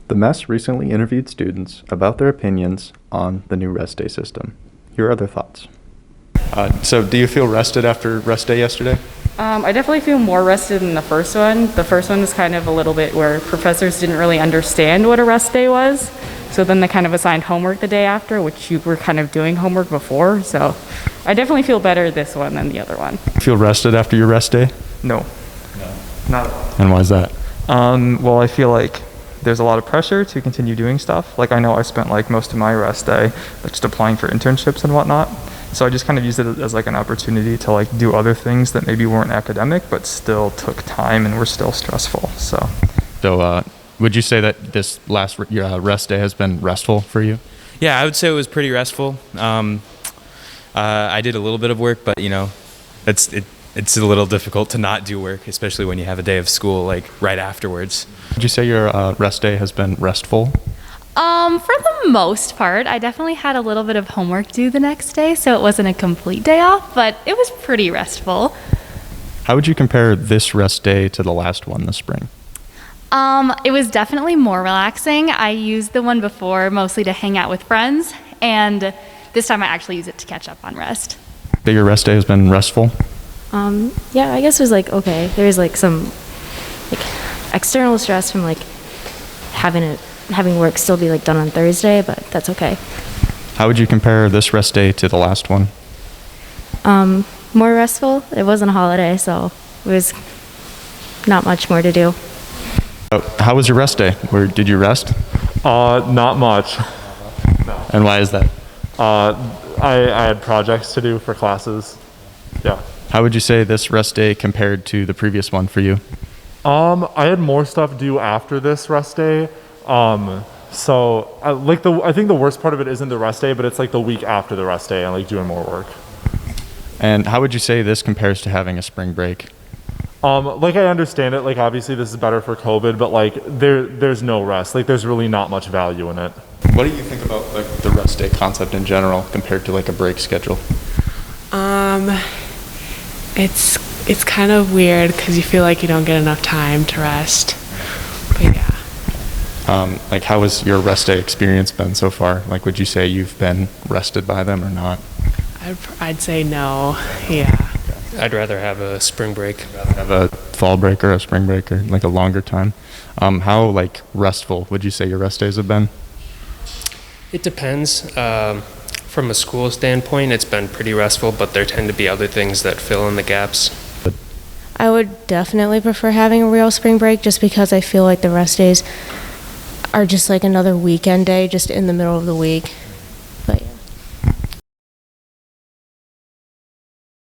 The mess recently interviewed students about their opinions on the new rest day system. Here are their thoughts. So do you feel rested after rest day yesterday? I definitely feel more rested than the first one. The first one was kind of a little bit where professors didn't really understand what a rest day was. So then they kind of assigned homework the day after, which you were kind of doing homework before. So I definitely feel better this one than the other one. Feel rested after your rest day? No. Not at all. And why is that? Well, I feel like there's a lot of pressure to continue doing stuff. Like I know I spent like most of my rest day just applying for internships and whatnot. So I just kind of used it as like an opportunity to like do other things that maybe weren't academic, but still took time and were still stressful. So Would you say that this last rest day has been restful for you? Yeah, I would say it was pretty restful. I did a little bit of work, but you know, it's a little difficult to not do work, especially when you have a day of school like right afterwards. Would you say your rest day has been restful? For the most part, I definitely had a little bit of homework due the next day, so it wasn't a complete day off, but it was pretty restful. How would you compare this rest day to the last one this spring? It was definitely more relaxing. I used the one before mostly to hang out with friends, and this time I actually used it to catch up on rest. That your rest day has been restful? Yeah, I guess it was like, okay, there's like some like external stress from like having work still be like done on Thursday, but that's okay. How would you compare this rest day to the last one? More restful. It wasn't a holiday, so it was not much more to do. How was your rest day? Where did you rest? not much. And why is that? I had projects to do for classes. Yeah. How would you say this rest day compared to the previous one for you? I had more stuff due after this rest day. I think the worst part of it isn't the rest day, but it's like the week after the rest day and like doing more work. And how would you say this compares to having a spring break? Like I understand it, like obviously this is better for COVID, but like there's no rest. Like there's really not much value in it. What do you think about like the rest day concept in general compared to like a break schedule? It's kind of weird because you feel like you don't get enough time to rest. But yeah. Like how has your rest day experience been so far? Like would you say you've been rested by them or not? I'd say no. Yeah. I'd rather have a spring break. Have a fall break or a spring break or like a longer time. How like restful would you say your rest days have been? It depends. From a school standpoint, it's been pretty restful, but there tend to be other things that fill in the gaps. I would definitely prefer having a real spring break just because I feel like the rest days are just like another weekend day just in the middle of the week.